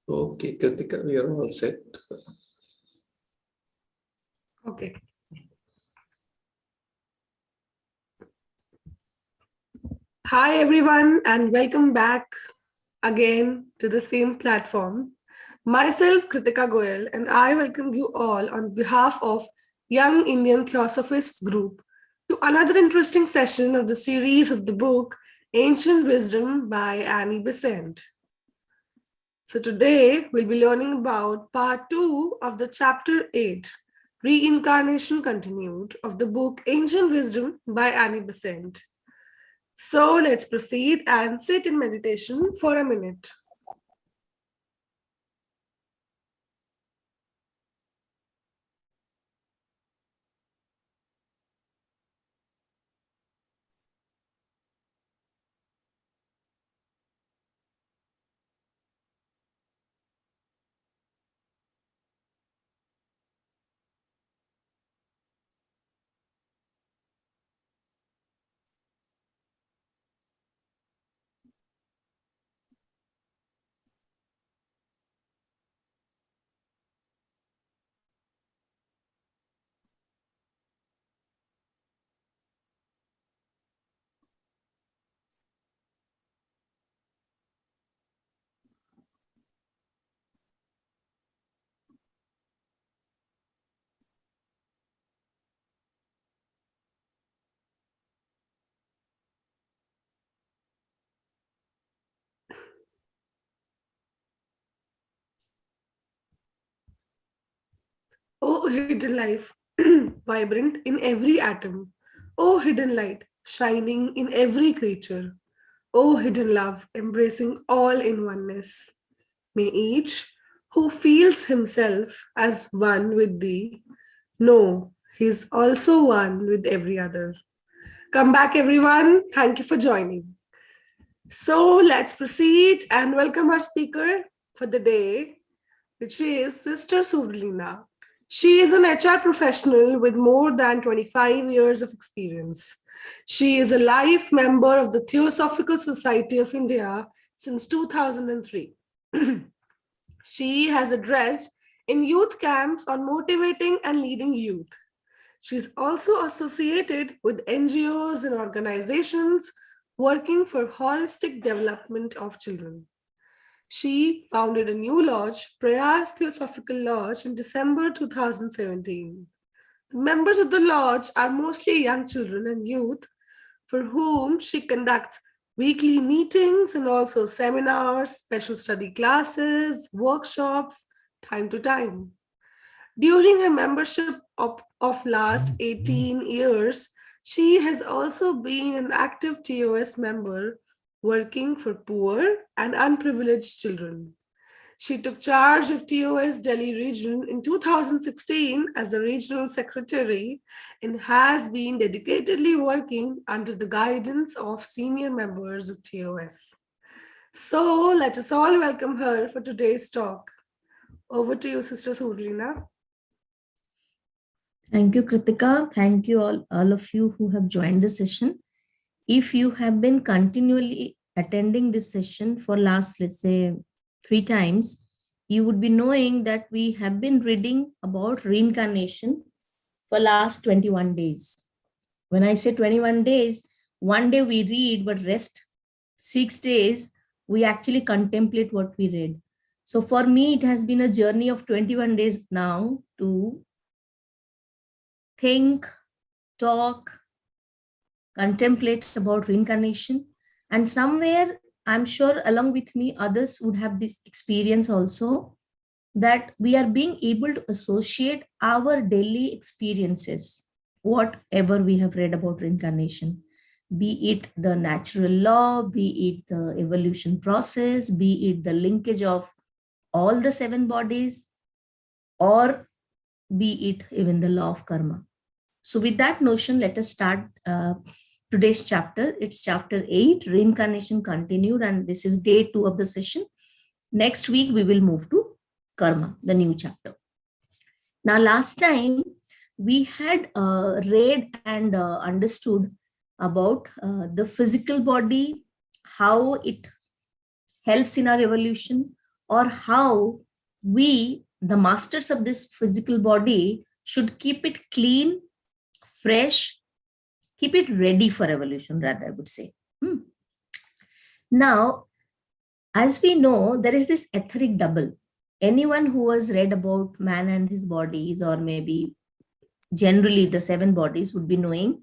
Okay, Kritika, we are all set. Okay. Hi, everyone, and welcome back again to the same platform. Myself, Kritika Goyal, and I welcome you all on behalf of Young Indian Theosophists Group to another interesting session of the series of the book Ancient Wisdom by Annie Besant. So today we'll be learning about part 2 of the chapter 8, Reincarnation Continued, of the book Ancient Wisdom by Annie Besant. So let's proceed and sit in meditation for a minute. Oh, hidden life, vibrant in every atom. Oh, hidden light, shining in every creature. Oh, hidden love, embracing all in oneness. May each who feels himself as one with thee know he is also one with every other. Come back, everyone. Thank you for joining. So let's proceed and welcome our speaker for the day, which is Sister Suvralina. She is an HR professional with more than 25 years of experience. She is a life member of the Theosophical Society of India since 2003. She has addressed in youth camps on motivating and leading youth. She is also associated with NGOs and organizations working for holistic development of children. She founded a new lodge, Prayas Theosophical Lodge, in December 2017. The members of the lodge are mostly young children and youth for whom she conducts weekly meetings and also seminars, special study classes, workshops, time to time. During her membership of last 18 years, she has also been an active TOS member working for poor and unprivileged children. She took charge of TOS Delhi region in 2016 as the regional secretary and has been dedicatedly working under the guidance of senior members of TOS. So let us all welcome her for today's talk. Over to you, Sister Suvralina. Thank you, Kritika. Thank you all of you who have joined the session. If you have been continually attending this session for last, let's say, 3 times, you would be knowing that we have been reading about reincarnation for last 21 days. When I say 21 days, one day we read, but rest 6 days, we actually contemplate what we read. So for me, it has been a journey of 21 days now to think, talk, contemplate about reincarnation. And somewhere, I'm sure along with me, others would have this experience also, that we are being able to associate our daily experiences, whatever we have read about reincarnation, be it the natural law, be it the evolution process, be it the linkage of all the 7 bodies, or be it even the law of karma. So with that notion, let us start today's chapter. It's chapter 8, Reincarnation Continued, and this is day 2 of the session. Next week, we will move to karma, the new chapter. Now, last time, we had read and understood about the physical body, how it helps in our evolution, or how we, the masters of this physical body, should keep it clean, fresh, keep it ready for evolution, rather, I would say. Now, as we know, there is this etheric double. Anyone who has read about man and his bodies, or maybe generally the 7 bodies, would be knowing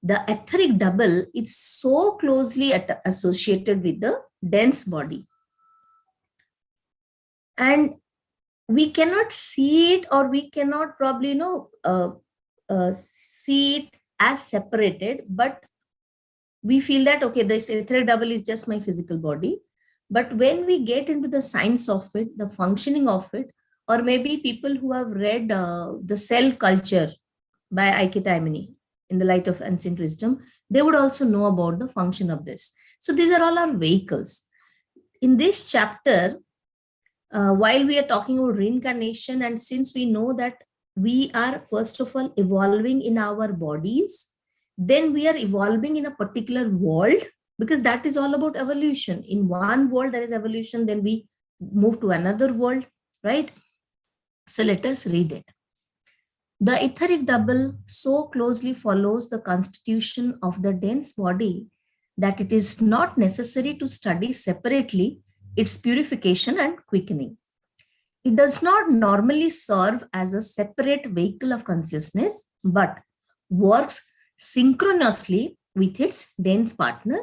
the etheric double is so closely associated with the dense body. And we cannot see it, or we cannot probably see it as separated, but we feel that, okay, this etheric double is just my physical body. But when we get into the science of it, the functioning of it, or maybe people who have read the cell culture by YIT in the light of ancient wisdom, they would also know about the function of this. So these are all our vehicles. In this chapter, while we are talking about reincarnation, and since we know that we are first of all evolving in our bodies, then we are evolving in a particular world, because that is all about evolution. In one world there is evolution, then we move to another world, right? So let us read it. The etheric double so closely follows the constitution of the dense body that it is not necessary to study separately its purification and quickening. It does not normally serve as a separate vehicle of consciousness, but works synchronously with its dense partner,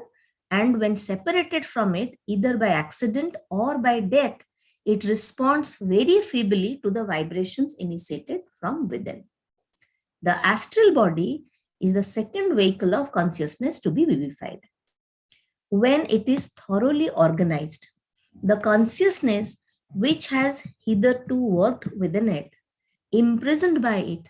and when separated from it, either by accident or by death, it responds very feebly to the vibrations initiated from within. The astral body is the second vehicle of consciousness to be vivified. When it is thoroughly organized, the consciousness which has hitherto worked within it, imprisoned by it,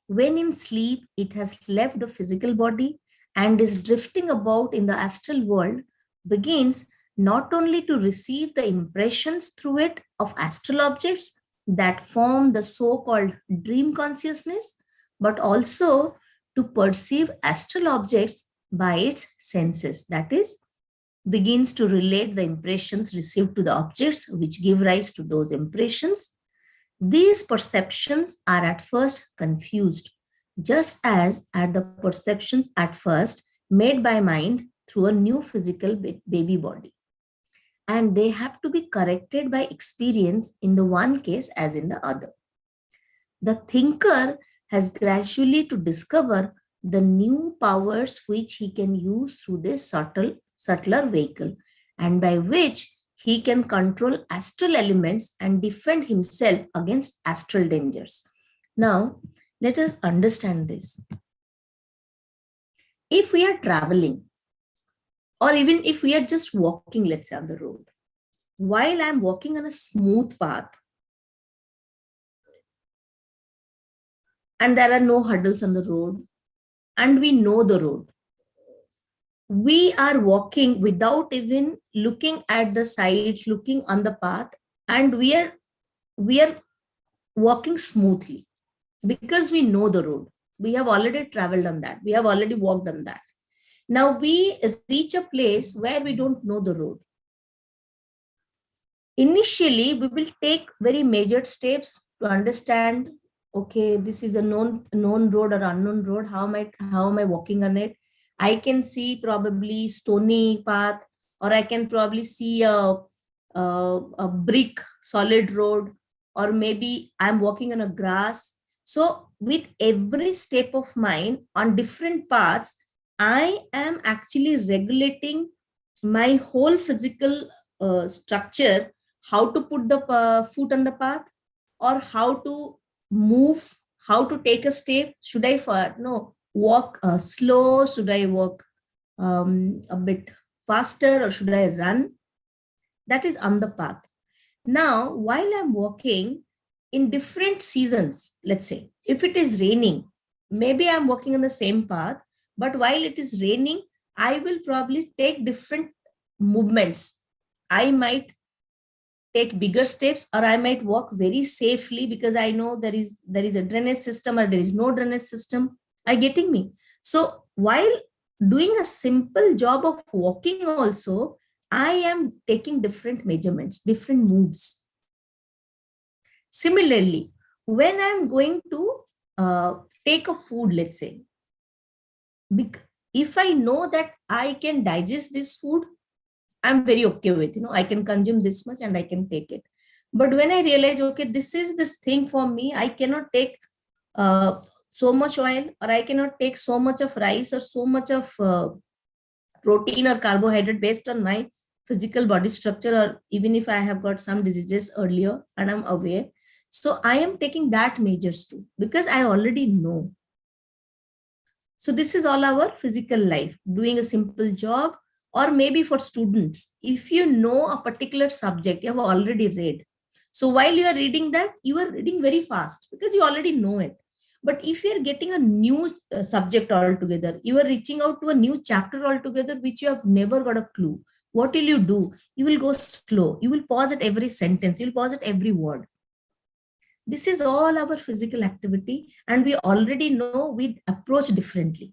when in sleep it has left the physical body and is drifting about in the astral world, begins not only to receive the impressions through it of astral objects that form the so-called dream consciousness, but also to perceive astral objects by its senses, that is, begins to relate the impressions received to the objects which give rise to those impressions. These perceptions are at first confused, just as are the perceptions at first made by mind through a new physical baby body. And they have to be corrected by experience in the one case as in the other. The thinker has gradually to discover the new powers which he can use through this subtler vehicle, and by which he can control astral elements and defend himself against astral dangers. Now, let us understand this. If we are traveling, or even if we are just walking, let's say on the road, while I'm walking on a smooth path, and there are no hurdles on the road, and we know the road, we are walking without even looking at the sides, looking on the path, and we are walking smoothly because we know the road. We have already traveled on that. We have already walked on that. Now we reach a place where we don't know the road. Initially, we will take very measured steps to understand, okay, this is a known road or unknown road. How am I walking on it? I can see probably stony path, or I can probably see a brick solid road, or maybe I'm walking on a grass. So with every step of mine on different paths, I am actually regulating my whole physical structure, how to put the foot on the path, or how to move, how to take a step. Should I walk slow? Should I walk a bit faster, or should I run? That is on the path. Now, while I'm walking in different seasons, let's say, if it is raining, maybe I'm walking on the same path, but while it is raining, I will probably take different movements. I might take bigger steps, or I might walk very safely because I know there is a drainage system or there is no drainage system. Are you getting me? So while doing a simple job of walking also, I am taking different measurements, different moves. Similarly, when I'm going to take a food, let's say, if I know that I can digest this food, I'm very okay with, I can consume this much and I can take it. But when I realize, okay, this is this thing for me, I cannot take so much oil, or I cannot take so much of rice or so much of protein or carbohydrate based on my physical body structure, or even if I have got some diseases earlier and I'm aware. So I am taking that measures too, because I already know. So this is all our physical life, doing a simple job, or maybe for students, if you know a particular subject you have already read. So while you are reading that, you are reading very fast because you already know it. But if you are getting a new subject altogether, you are reaching out to a new chapter altogether, which you have never got a clue. What will you do? You will go slow. You will pause at every sentence. You will pause at every word. This is all our physical activity, and we already know we approach differently.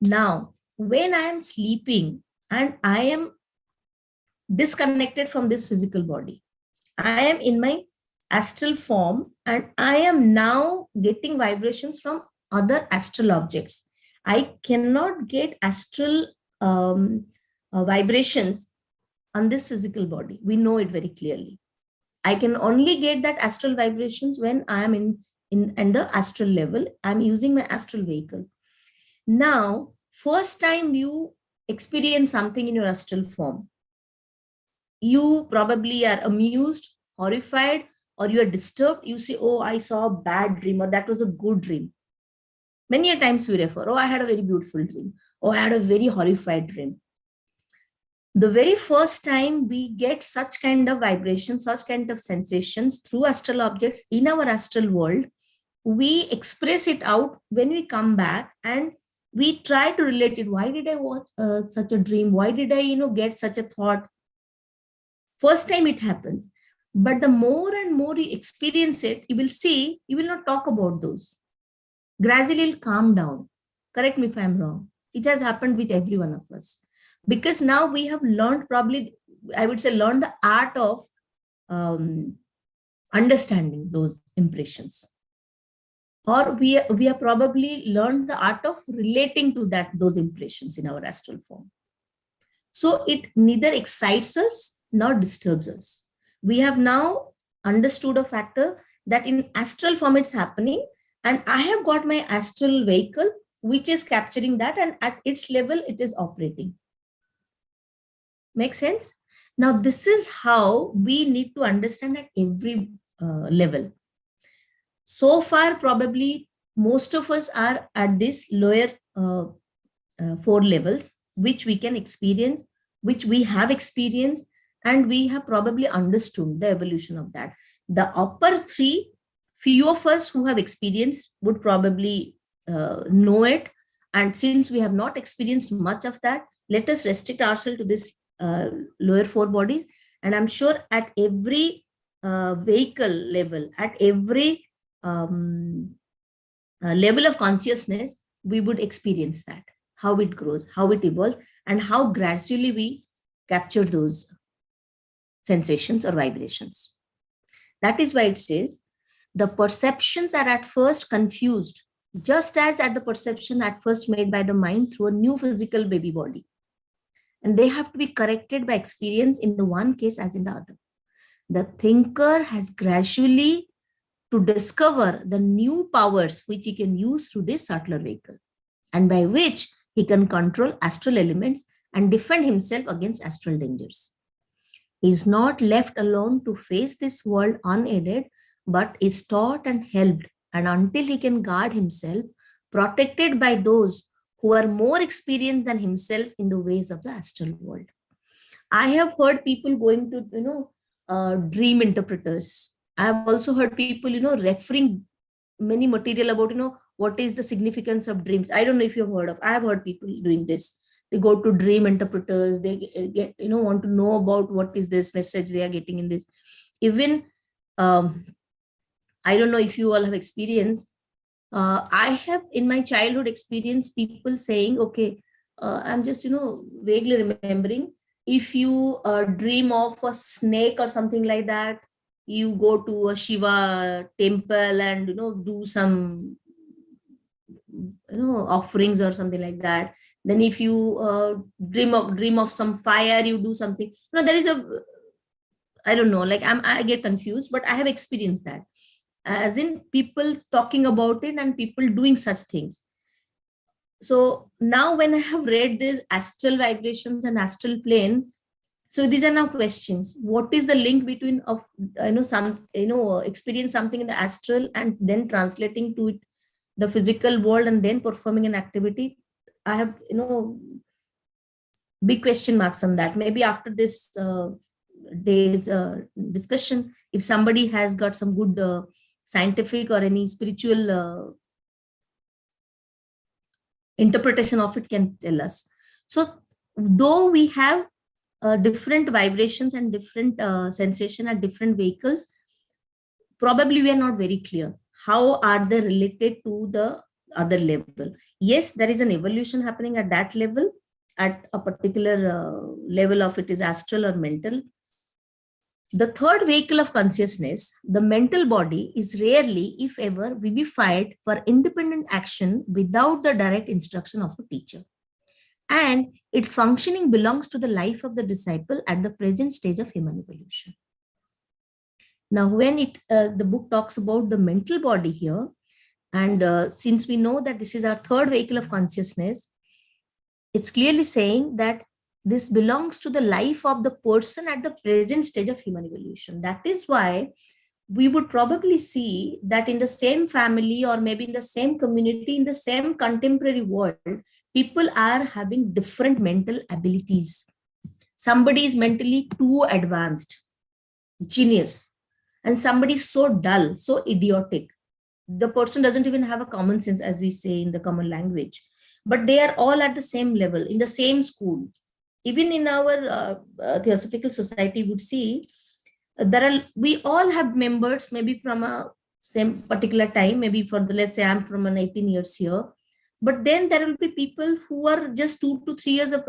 Now, when I am sleeping and I am disconnected from this physical body, I am in my astral form and I am now getting vibrations from other astral objects. I cannot get astral vibrations on this physical body. We know it very clearly. I can only get that astral vibrations when I am in the astral level. I'm using my astral vehicle. Now, first time you experience something in your astral form, you probably are amused, horrified, or you are disturbed. You say, oh, I saw a bad dream, or that was a good dream. Many a times we refer, oh, I had a very beautiful dream, or I had a very horrified dream. The very first time we get such kind of vibrations, such kind of sensations through astral objects in our astral world, we express it out when we come back and we try to relate it. Why did I watch such a dream? Why did I, get such a thought? First time it happens. But the more and more you experience it, you will see, you will not talk about those. Gradually it'll calm down. Correct me if I'm wrong. It has happened with every one of us. Because now we have learned, probably, I would say, learned the art of understanding those impressions. Or we have probably learned the art of relating to those impressions in our astral form. So it neither excites us nor disturbs us. We have now understood a factor that in astral form it's happening, and I have got my astral vehicle which is capturing that, and at its level it is operating. Make sense? Now this is how we need to understand at every level. So far, probably most of us are at this lower 4 levels, which we can experience, which we have experienced, and we have probably understood the evolution of that. The upper 3, few of us who have experienced would probably know it. And since we have not experienced much of that, let us restrict ourselves to this lower 4 bodies. And I'm sure at every vehicle level, at every level of consciousness, we would experience that, how it grows, how it evolves, and how gradually we capture those sensations or vibrations. That is why it says, the perceptions are at first confused, just as at the perception at first made by the mind through a new physical baby body. And they have to be corrected by experience in the one case as in the other. The thinker has gradually to discover the new powers which he can use through this subtler vehicle, and by which he can control astral elements and defend himself against astral dangers. He is not left alone to face this world unaided, but is taught and helped, and until he can guard himself, protected by those who are more experienced than himself in the ways of the astral world. I have heard people going to, dream interpreters. I have also heard people, referring many material about, what is the significance of dreams. I don't know if you've heard of, I have heard people doing this. They go to dream interpreters, they get, want to know about what is this message they are getting in this. Even, I don't know if you all have experienced, I have in my childhood experienced people saying, okay, I'm just, vaguely remembering if you dream of a snake or something like that, you go to a Shiva temple and do some offerings or something like that. Then if you dream of some fire, you do something. There is a, I don't know, like I get confused, but I have experienced that, as in people talking about it and people doing such things. So now when I have read these astral vibrations and astral plane, so these are now questions. What is the link between of experience something in the astral and then translating to it the physical world and then performing an activity? I have big question marks on that. Maybe after this day's discussion, if somebody has got some good scientific or any spiritual interpretation of it, can tell us. So though we have different vibrations and different sensation at different vehicles, probably we are not very clear how are they related to the other level. Yes, there is an evolution happening at that level, at a particular level of it is astral or mental. The third vehicle of consciousness, the mental body, is rarely, if ever, vivified for independent action without the direct instruction of a teacher. And its functioning belongs to the life of the disciple at the present stage of human evolution. Now, when the book talks about the mental body here, and since we know that this is our third vehicle of consciousness, it's clearly saying that this belongs to the life of the person at the present stage of human evolution. That is why we would probably see that in the same family or maybe in the same community, in the same contemporary world, people are having different mental abilities. Somebody is mentally too advanced, genius, and somebody is so dull, so idiotic. The person doesn't even have a common sense, as we say in the common language, but they are all at the same level, in the same school. Even in our Theosophical Society, we would see we all have members, maybe from a same particular time, maybe for let's say I'm from an 18 years here, but then there will be people who are just 2 to 3 years of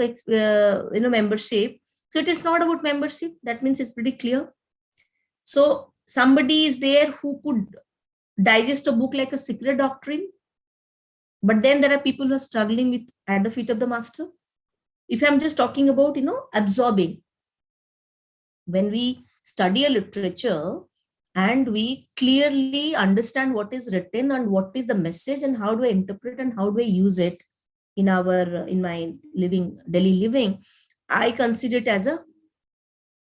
membership. So it is not about membership. That means it's pretty clear. So somebody is there who could digest a book like a secret doctrine, but then there are people who are struggling with at the feet of the master. If I'm just talking about absorbing, when we study a literature and we clearly understand what is written and what is the message and how do I interpret and how do I use it in my daily living, I consider it as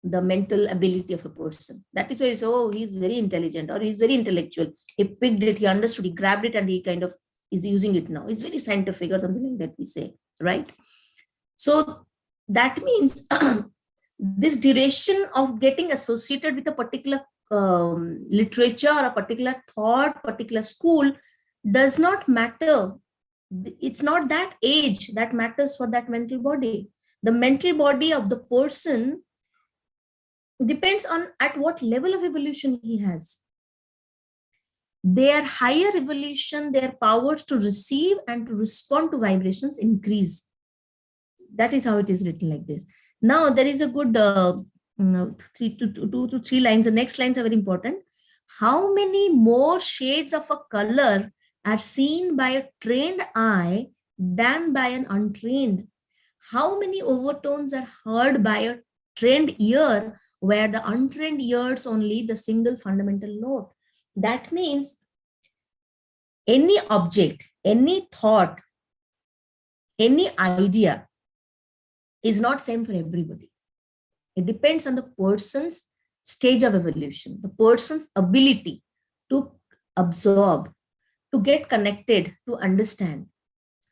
the mental ability of a person. That is why you say, oh, he's very intelligent or he's very intellectual. He picked it, he understood, he grabbed it, and he kind of is using it now. He's very scientific or something like that, we say, right? So that means this duration of getting associated with a particular literature or a particular thought, particular school does not matter. It's not that age that matters for that mental body. The mental body of the person depends on at what level of evolution he has. Their higher evolution, their powers to receive and to respond to vibrations increase. That is how it is written like this. Now, there is a good 2 to 3 lines. The next lines are very important. How many more shades of a color are seen by a trained eye than by an untrained? How many overtones are heard by a trained ear, where the untrained hears only the single fundamental note? That means any object, any thought, any idea is not same for everybody. It depends on the person's stage of evolution, the person's ability to absorb, to get connected, to understand.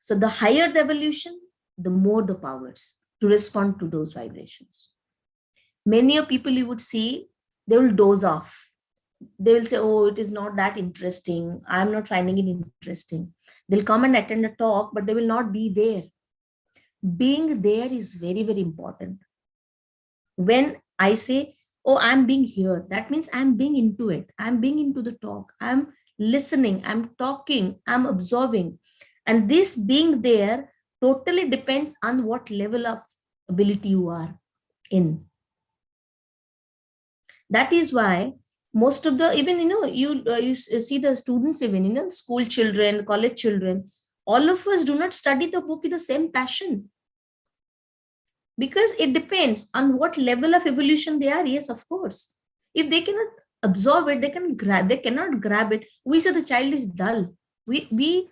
So the higher the evolution, the more the powers to respond to those vibrations. Many of people you would see, they will doze off. They will say, oh, it is not that interesting. I'm not finding it interesting. They'll come and attend a talk, but they will not be there. Being there is very, very important. When I say, oh, I'm being here, that means I'm being into it. I'm being into the talk. I'm listening. I'm talking. I'm observing. And this being there totally depends on what level of ability you are. in. That is why most of the, even, you see the students, even, school children, college children, all of us do not study the book with the same passion. Because it depends on what level of evolution they are. Yes, of course. If they cannot absorb it, they cannot grab it. We say the child is dull. We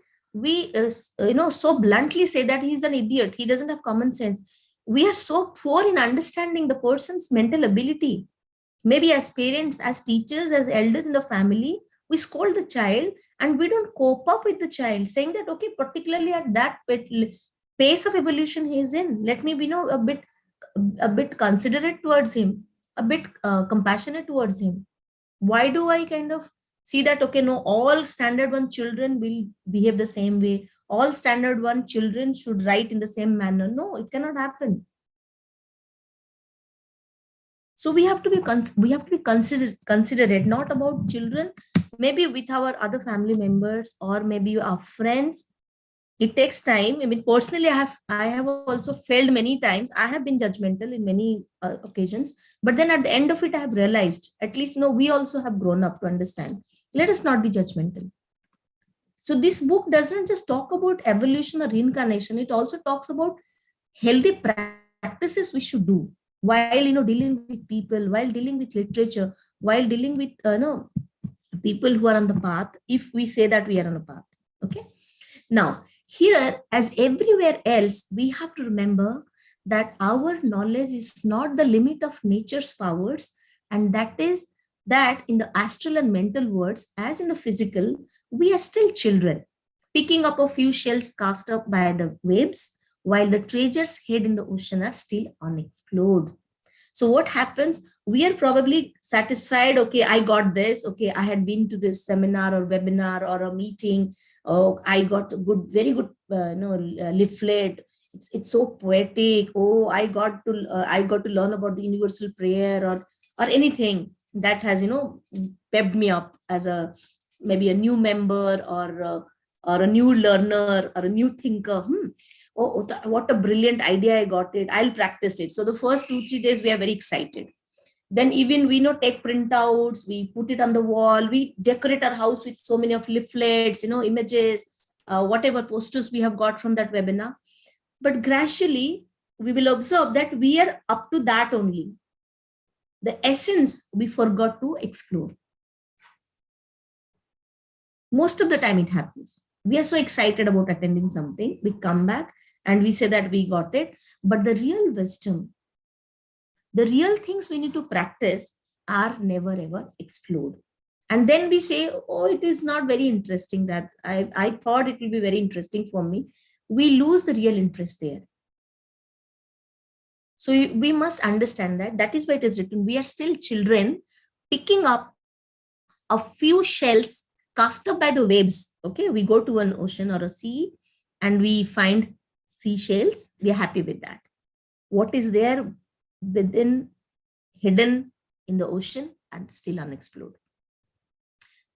so bluntly say that he's an idiot. He doesn't have common sense. We are so poor in understanding the person's mental ability. Maybe as parents, as teachers, as elders in the family, we scold the child and we don't cope up with the child, saying that, okay, particularly at that pace of evolution he is in, let me be a bit considerate towards him, a bit compassionate towards him. Why do I kind of see that, okay, no, all standard one children will behave the same way, all standard one children should write in the same manner? No, it cannot happen. So we have to be considerate, not about children, maybe with our other family members or maybe our friends. It takes time. I mean, personally, I have also failed many times. I have been judgmental in many occasions, but then at the end of it, I have realized, at least, we also have grown up to understand. Let us not be judgmental. So this book doesn't just talk about evolution or reincarnation. It also talks about healthy practices we should do while, dealing with people, while dealing with literature, while dealing with, people who are on the path, if we say that we are on a path. Okay. Now, here, as everywhere else, we have to remember that our knowledge is not the limit of nature's powers, and that is that in the astral and mental worlds, as in the physical, we are still children, picking up a few shells cast up by the waves, while the treasures hid in the ocean are still unexplored. So what happens? We are probably satisfied. Okay, I got this. Okay, I had been to this seminar or webinar or a meeting. Oh, I got a very good, leaflet. It's so poetic. Oh, I got to learn about the universal prayer or anything that has, pepped me up as maybe a new member or a new learner or a new thinker. Oh, what a brilliant idea, I got it, I'll practice it. So the first 2-3 days we are very excited. Then even we take printouts, we put it on the wall, we decorate our house with so many of leaflets, images, whatever posters we have got from that webinar. But gradually we will observe that we are up to that only. The essence we forgot to explore. Most of the time it happens. We are so excited about attending something, we come back and we say that we got it. But the real wisdom, the real things we need to practice are never ever explored. And then we say, oh, it is not very interesting. That I thought it will be very interesting for me. We lose the real interest there. So we must understand that. That is why it is written, we are still children picking up a few shells cast up by the waves. Okay, we go to an ocean or a sea and we find seashells. We are happy with that. What is there within, hidden in the ocean and still unexplored?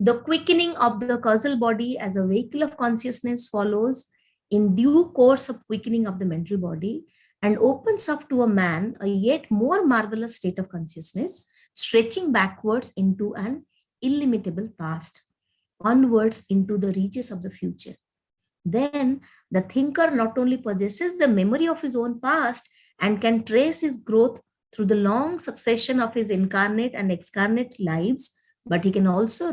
The quickening of the causal body as a vehicle of consciousness follows in due course of quickening of the mental body and opens up to a man a yet more marvelous state of consciousness, stretching backwards into an illimitable past, onwards into the reaches of the future. Then the thinker not only possesses the memory of his own past and can trace his growth through the long succession of his incarnate and excarnate lives, but he can also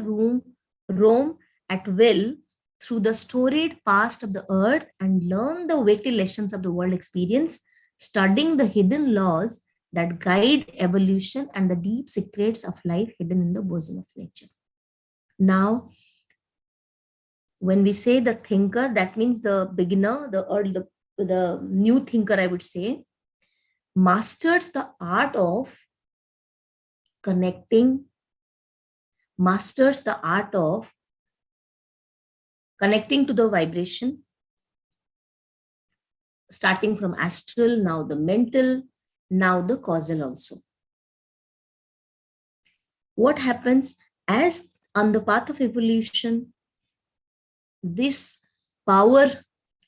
roam at will through the storied past of the earth and learn the weighty lessons of the world experience, studying the hidden laws that guide evolution and the deep secrets of life hidden in the bosom of nature. Now, when we say the thinker, that means the beginner, the new thinker, I would say, masters the art of connecting, masters the art of connecting to the vibration, starting from astral, now the mental, now the causal also. What happens as on the path of evolution, this power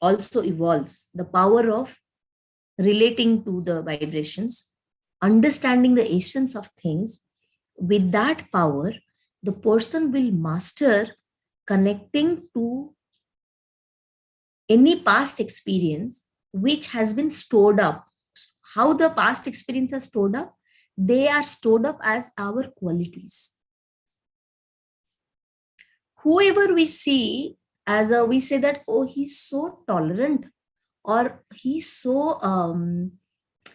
also evolves, the power of relating to the vibrations. understanding the essence of things, with that power, the person will master connecting to any past experience which has been stored up. How the past experience are stored up? They are stored up as our qualities. Whoever we see as we say that, oh, he's so tolerant, or he's so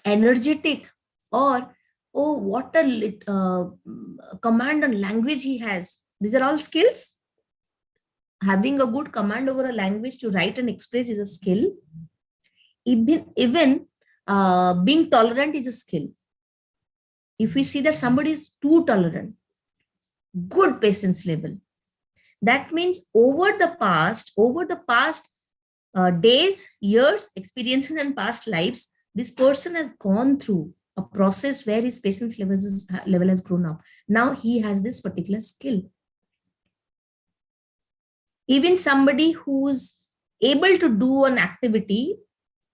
energetic, or oh, what a command on language he has. These are all skills. Having a good command over a language to write and express is a skill. Even being tolerant is a skill. If we see that somebody is too tolerant, good patience level, that means over the past days, years, experiences, and past lives, this person has gone through a process where his patience level has grown up. Now he has this particular skill. Even somebody who's able to do an activity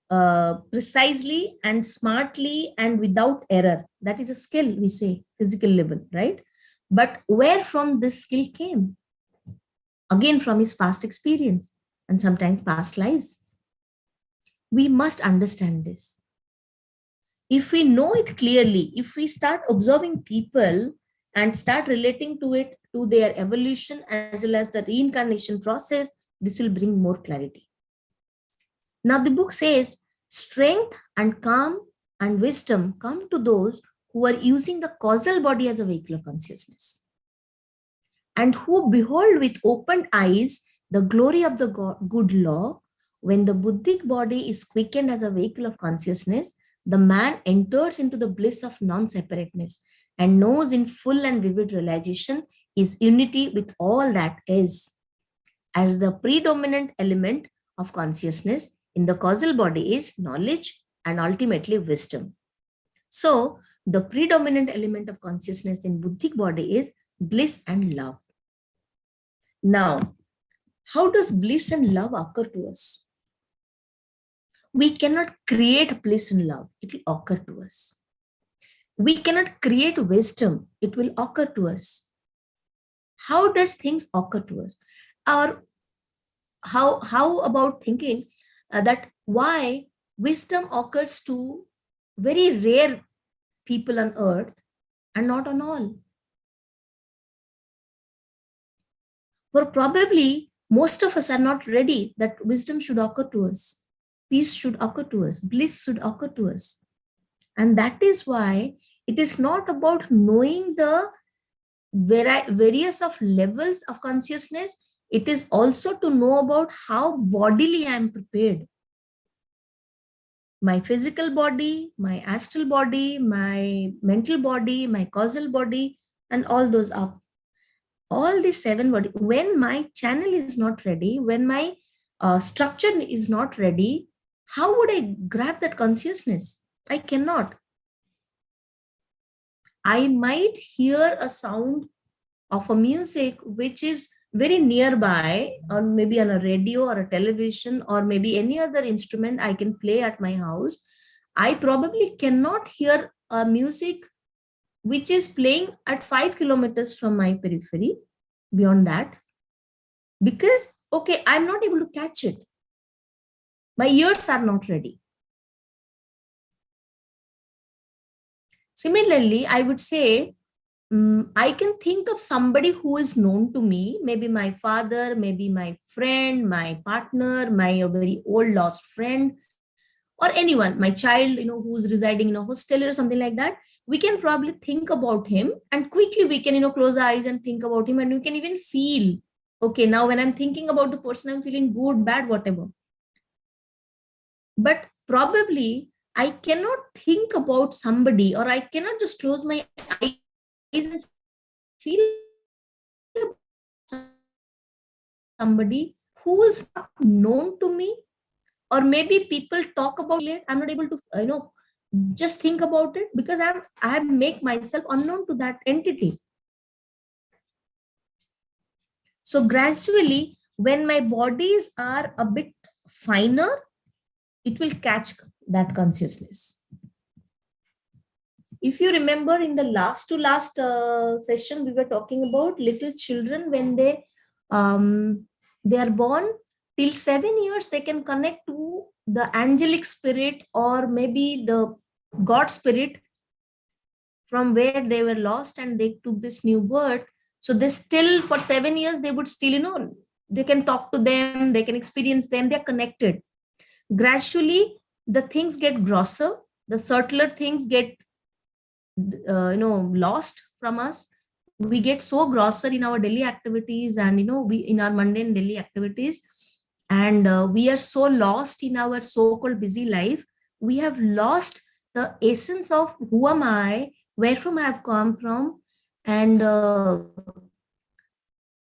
precisely and smartly and without error, that is a skill, we say, physical level, right? But where from this skill came? Again, from his past experience and sometimes past lives. We must understand this. If we know it clearly, if we start observing people and start relating to it, to their evolution as well as the reincarnation process, this will bring more clarity. Now the book says, strength and calm and wisdom come to those who are using the causal body as a vehicle of consciousness, and who behold with opened eyes the glory of the good law. When the Buddhic body is quickened as a vehicle of consciousness, the man enters into the bliss of non-separateness and knows in full and vivid realization his unity with all that is. As the predominant element of consciousness in the causal body is knowledge and ultimately wisdom. So the predominant element of consciousness in Buddhic body is bliss and love. Now, how does bliss and love occur to us? We cannot create bliss and love. It will occur to us. We cannot create wisdom. It will occur to us. How does things occur to us? Or how about thinking that why wisdom occurs to very rare people on earth and not on all? For probably most of us are not ready that wisdom should occur to us. Peace should occur to us. Bliss should occur to us. And that is why it is not about knowing the various of levels of consciousness. It is also to know about how bodily I am prepared. My physical body, my astral body, my mental body, my causal body, and all those up. All these 7 bodies, when my channel is not ready, when my structure is not ready, how would I grab that consciousness? I cannot. I might hear a sound of a music which is very nearby, or maybe on a radio or a television, or maybe any other instrument I can play at my house. I probably cannot hear a music which is playing at 5 kilometers from my periphery, beyond that, because, okay, I'm not able to catch it. My ears are not ready. Similarly, I would say, I can think of somebody who is known to me, maybe my father, maybe my friend, my partner, my very old lost friend, or anyone, my child, who's residing in a hostel or something like that. We can probably think about him, and quickly we can, close our eyes and think about him, and we can even feel, okay, now when I'm thinking about the person, I'm feeling good, bad, whatever. But probably I cannot think about somebody, or I cannot just close my eyes and feel somebody who is not known to me, or maybe people talk about it. I'm not able to, just think about it, because I make myself unknown to that entity. So gradually, when my bodies are a bit finer, it will catch that consciousness. If you remember in the last session, we were talking about little children when they are born till 7 years, they can connect to the angelic spirit or maybe the God spirit from where they were lost and they took this new birth. So they still for 7 years, they would still, they can talk to them, they can experience them, they're connected. Gradually, the things get grosser, the subtler things get lost from us. We get so grosser in our daily activities and we in our mundane daily activities, and we are so lost in our so-called busy life. We have lost the essence of who am I, where from I have come from, and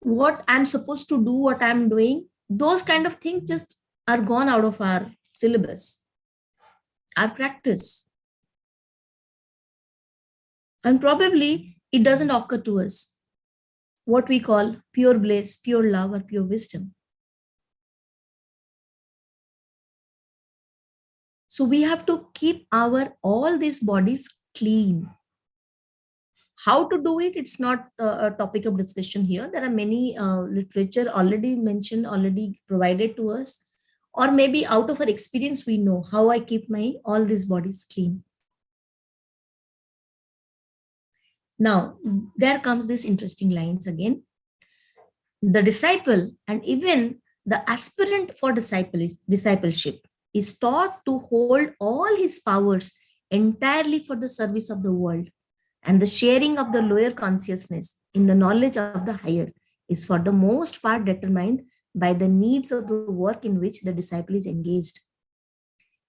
what I'm supposed to do, what I'm doing. Those kind of things just are gone out of our syllabus, our practice. And probably it doesn't occur to us what we call pure bliss, pure love, or pure wisdom. So we have to keep all these bodies clean. How to do it? It's not a topic of discussion here. There are many literature already mentioned, already provided to us, or maybe out of our experience, we know how I keep all these bodies clean. Now, there comes this interesting lines again. The disciple and even the aspirant for discipleship is taught to hold all his powers entirely for the service of the world, and the sharing of the lower consciousness in the knowledge of the higher is for the most part determined by the needs of the work in which the disciple is engaged.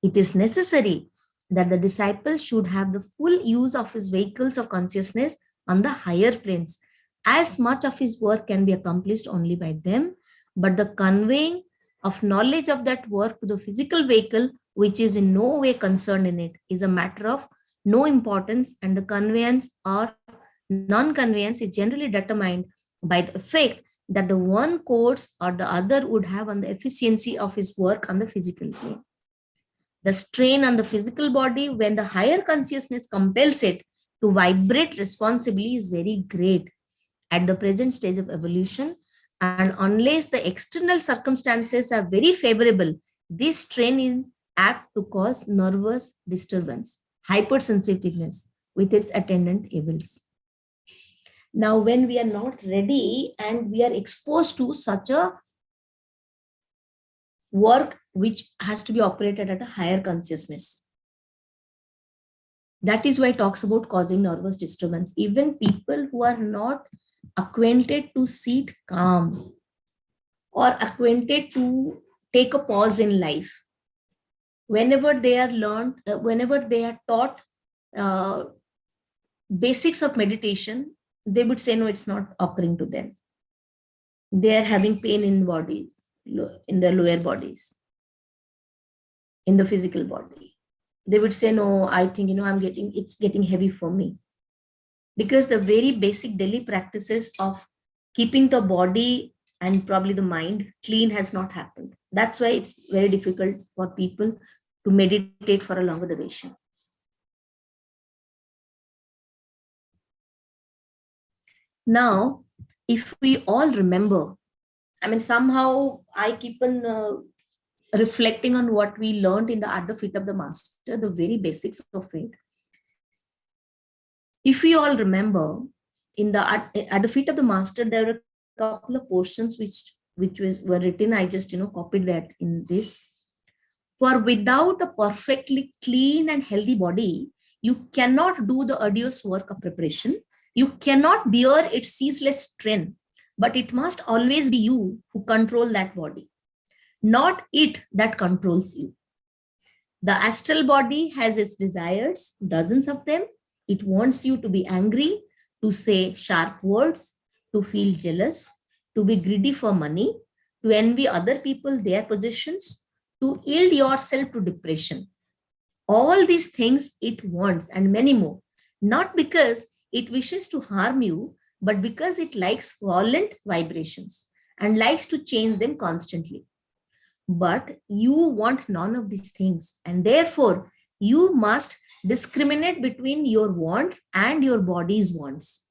It is necessary that the disciple should have the full use of his vehicles of consciousness on the higher planes. As much of his work can be accomplished only by them, but the conveying of knowledge of that work to the physical vehicle, which is in no way concerned in it, is a matter of no importance, and the conveyance or non-conveyance is generally determined by the effect that the one course or the other would have on the efficiency of his work on the physical plane. The strain on the physical body when the higher consciousness compels it to vibrate responsibly is very great at the present stage of evolution, and unless the external circumstances are very favorable, this strain is apt to cause nervous disturbance, hypersensitiveness with its attendant evils. Now, when we are not ready and we are exposed to such a work which has to be operated at a higher consciousness, that is why it talks about causing nervous disturbance. Even people who are not acquainted to sit calm or acquainted to take a pause in life, whenever they are learned, whenever they are taught basics of meditation, they would say, no, it's not occurring to them. They are having pain in bodies, in the lower bodies, in the physical body. They would say, no, I think, it's getting heavy for me. Because the very basic daily practices of keeping the body and probably the mind clean has not happened. That's why it's very difficult for people to meditate for a longer duration. Now, if we all remember, somehow I keep on reflecting on what we learned at the feet of the master, the very basics of it. If we all remember, at the feet of the master, there were a couple of portions which were written. I just copied that in this. For without a perfectly clean and healthy body, you cannot do the arduous work of preparation. You cannot bear its ceaseless strain, but it must always be you who control that body, not it that controls you. The astral body has its desires, dozens of them. It wants you to be angry, to say sharp words, to feel jealous, to be greedy for money, to envy other people, their possessions, to yield yourself to depression. All these things it wants and many more, not because it wishes to harm you, but because it likes violent vibrations and likes to change them constantly. But you want none of these things, and therefore you must discriminate between your wants and your body's wants.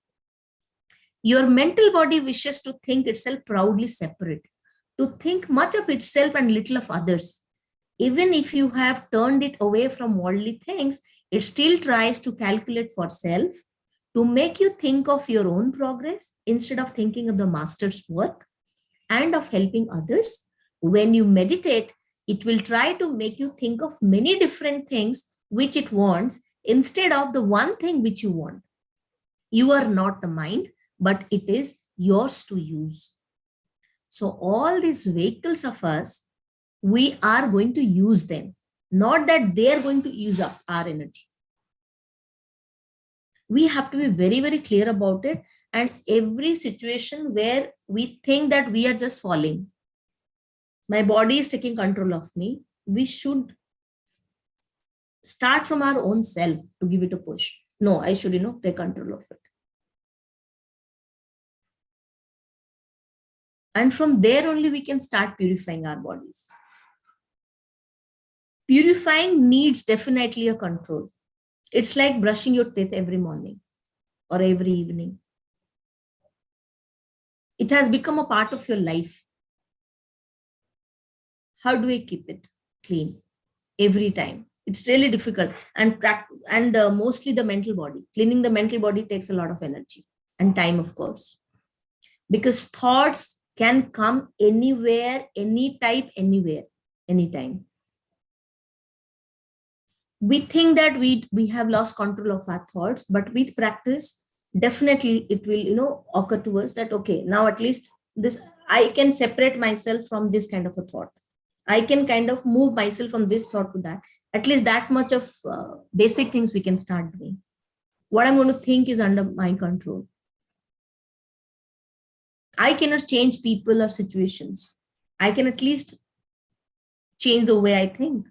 Your mental body wishes to think itself proudly separate, to think much of itself and little of others. Even if you have turned it away from worldly things, it still tries to calculate for self, to make you think of your own progress instead of thinking of the master's work and of helping others. When you meditate, it will try to make you think of many different things which it wants instead of the one thing which you want. You are not the mind, but it is yours to use. So all these vehicles of us, we are going to use them, not that they are going to use up our energy. We have to be very, very clear about it. And every situation where we think that we are just falling, my body is taking control of me, we should start from our own self to give it a push. No, I should, take control of it. And from there only we can start purifying our bodies. Purifying needs definitely a control. It's like brushing your teeth every morning or every evening. It has become a part of your life. How do we keep it clean every time? It's really difficult. And mostly the mental body. Cleaning the mental body takes a lot of energy and time, of course. Because thoughts can come anywhere, any type, anywhere, anytime. We think that we have lost control of our thoughts, but with practice, definitely it will, occur to us that, okay, now at least this, I can separate myself from this kind of a thought. I can kind of move myself from this thought to that. At least that much of basic things we can start doing. What I'm going to think is under my control. I cannot change people or situations. I can at least change the way I think.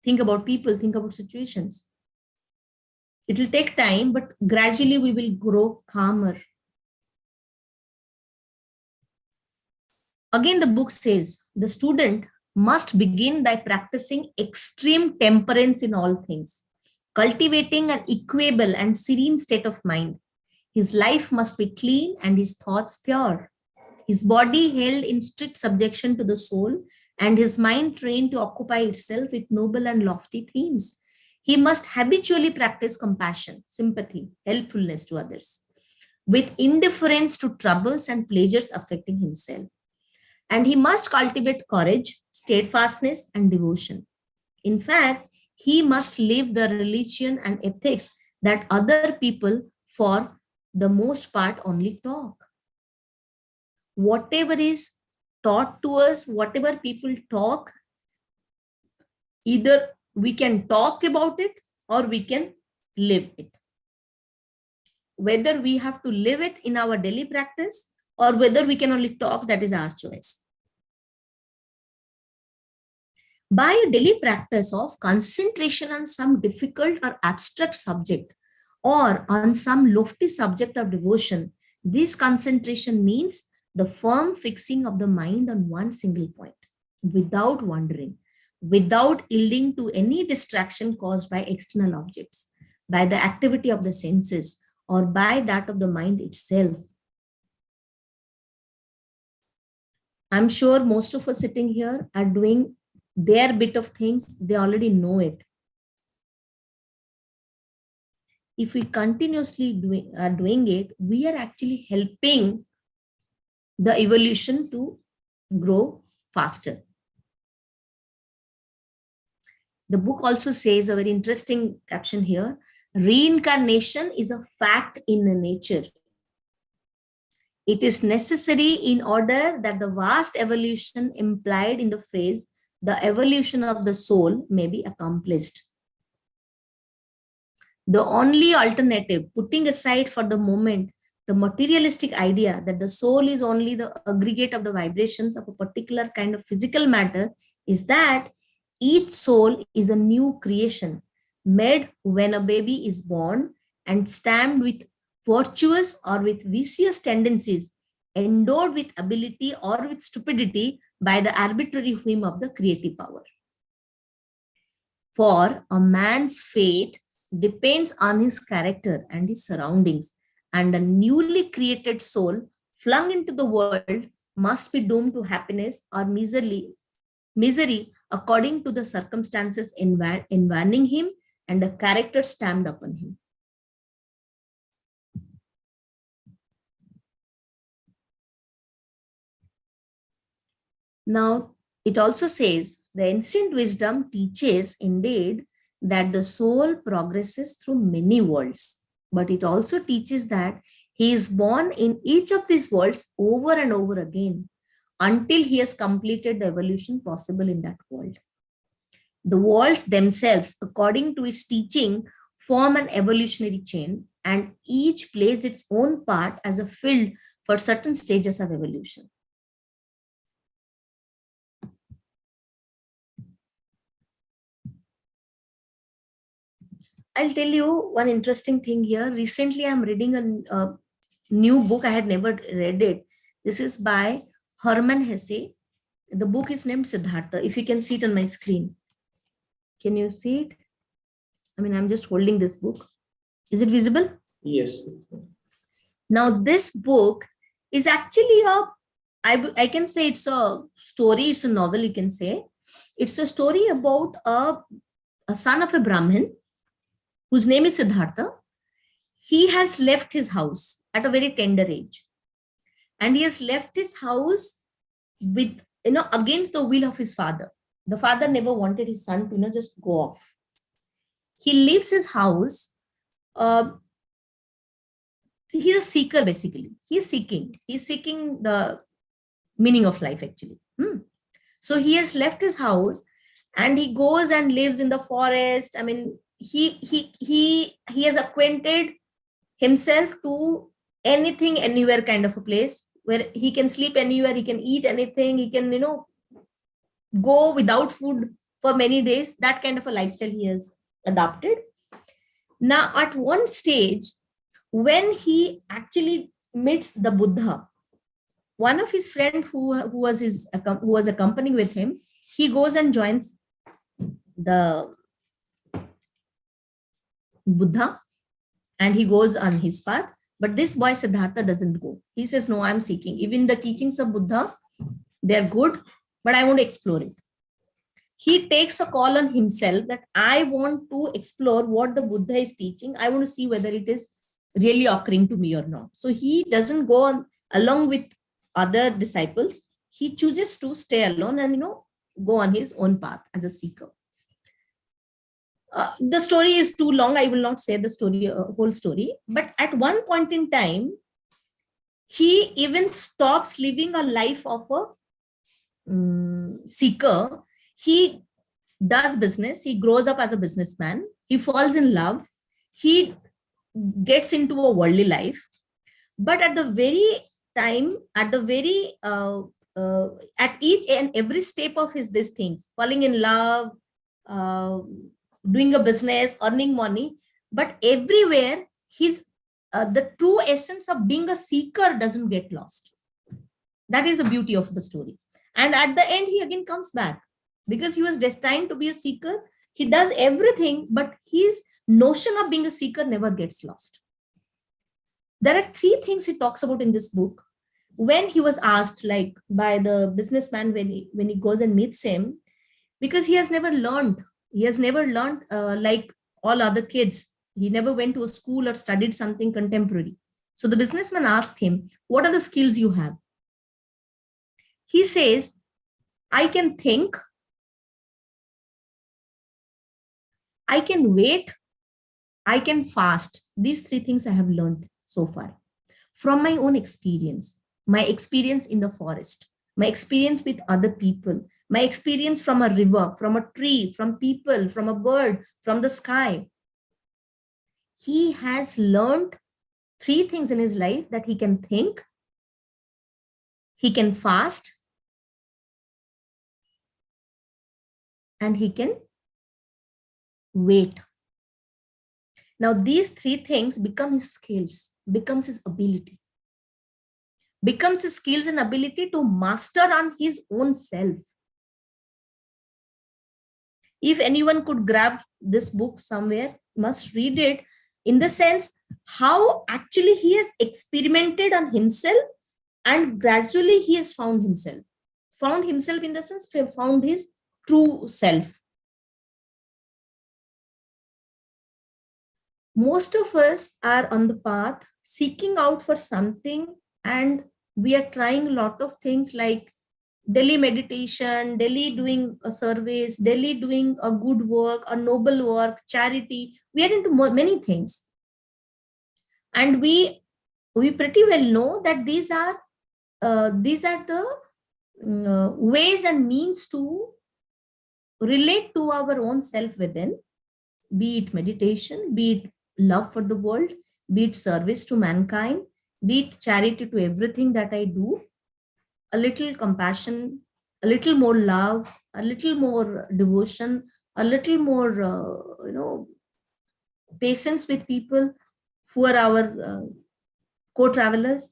Think about people, think about situations. It will take time, but gradually we will grow calmer. Again, the book says the student must begin by practicing extreme temperance in all things, cultivating an equable and serene state of mind. His life must be clean and his thoughts pure. His body held in strict subjection to the soul, and his mind trained to occupy itself with noble and lofty themes. He must habitually practice compassion, sympathy, helpfulness to others, with indifference to troubles and pleasures affecting himself. And he must cultivate courage, steadfastness, and devotion. In fact, he must live the religion and ethics that other people, for the most part, only talk. Whatever is taught to us, whatever people talk, either we can talk about it or we can live it. Whether we have to live it in our daily practice or whether we can only talk, that is our choice. By a daily practice of concentration on some difficult or abstract subject or on some lofty subject of devotion, this concentration means the firm fixing of the mind on one single point, without wandering, without yielding to any distraction caused by external objects, by the activity of the senses, or by that of the mind itself. I'm sure most of us sitting here are doing their bit of things, they already know it. If we continuously are doing it, we are actually helping the evolution to grow faster. The book also says a very interesting caption here: reincarnation is a fact in nature. It is necessary in order that the vast evolution implied in the phrase, the evolution of the soul, may be accomplished. The only alternative, putting aside for the moment the materialistic idea that the soul is only the aggregate of the vibrations of a particular kind of physical matter, is that each soul is a new creation made when a baby is born and stamped with virtuous or with vicious tendencies, endowed with ability or with stupidity by the arbitrary whim of the creative power. For a man's fate depends on his character and his surroundings, and a newly created soul flung into the world must be doomed to happiness or misery according to the circumstances environing him and the character stamped upon him. Now, it also says the ancient wisdom teaches indeed that the soul progresses through many worlds, but it also teaches that he is born in each of these worlds over and over again until he has completed the evolution possible in that world. The worlds themselves, according to its teaching, form an evolutionary chain, and each plays its own part as a field for certain stages of evolution. I'll tell you one interesting thing here. Recently, I'm reading a new book. I had never read it. This is by Hermann Hesse. The book is named Siddhartha. If you can see it on my screen. Can you see it? I mean, I'm just holding this book. Is it visible? Yes. Now, this book is actually I can say it's a story. It's a novel, you can say. It's a story about a son of a Brahmin whose name is Siddhartha. He has left his house at a very tender age. And he has left his house with, against the will of his father. The father never wanted his son to, just go off. He leaves his house. He's a seeker, basically. He's seeking the meaning of life, actually. So he has left his house and he goes and lives in the forest. I mean, he has acquainted himself to anything, anywhere kind of a place where he can sleep anywhere, he can eat anything, he can, go without food for many days. That kind of a lifestyle he has adopted. Now, at one stage, when he actually meets the Buddha, one of his friends who was accompanying with him, he goes and joins the Buddha and he goes on his path. But this boy Siddhartha doesn't go. He says, no, I'm seeking. Even the teachings of Buddha, they're good, but I want to explore it. He takes a call on himself that I want to explore what the Buddha is teaching. I want to see whether it is really occurring to me or not. So he doesn't go on along with other disciples. He chooses to stay alone and, go on his own path as a seeker. The story is too long. I will not say the story, whole story. But at one point in time, he even stops living a life of a seeker. He does business. He grows up as a businessman. He falls in love. He gets into a worldly life. But at the very time, at each and every step of these things, falling in love, doing a business, earning money, but everywhere the true essence of being a seeker doesn't get lost. That is the beauty of the story. And at the end, he again comes back because he was destined to be a seeker. He does everything, but his notion of being a seeker never gets lost. There are 3 things he talks about in this book. When he was asked, like by the businessman, when he goes and meets him, because he has never learned. He has never learned like all other kids. He never went to a school or studied something contemporary. So the businessman asked him, what are the skills you have? He says, I can think, I can wait, I can fast. These 3 things I have learned so far from my own experience, my experience in the forest, my experience with other people, my experience from a river, from a tree, from people, from a bird, from the sky. He has learned 3 things in his life: that he can think, he can fast, and he can wait. Now, these 3 things become his skills, becomes his ability, becomes his skills and ability to master on his own self. If anyone could grab this book somewhere must read it in the sense how actually he has experimented on himself and gradually he has found himself. Found himself in the sense, found his true self. Most of us are on the path seeking out for something, and we are trying a lot of things like daily meditation, daily doing a service, daily doing a good work, a noble work, charity. We are into many things. And we pretty well know that these are the ways and means to relate to our own self within, be it meditation, be it love for the world, be it service to mankind, be it charity to everything that I do, a little compassion, a little more love, a little more devotion, a little more, patience with people who are our co-travelers.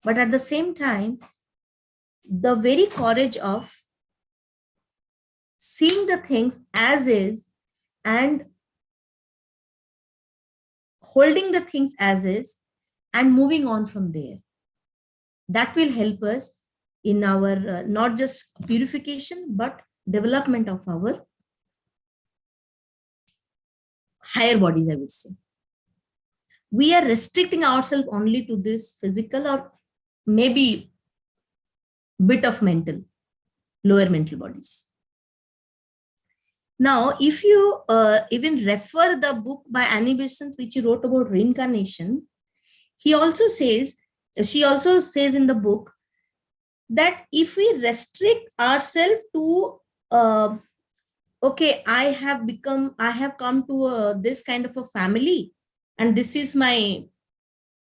But at the same time, the very courage of seeing the things as is and holding the things as is and moving on from there. That will help us in our not just purification, but development of our higher bodies, I would say. We are restricting ourselves only to this physical or maybe bit of mental, lower mental bodies. Now, if you even refer the book by Annie Besant, which he wrote about reincarnation, she also says in the book that if we restrict ourselves to, okay, I have come to this kind of a family, and this is my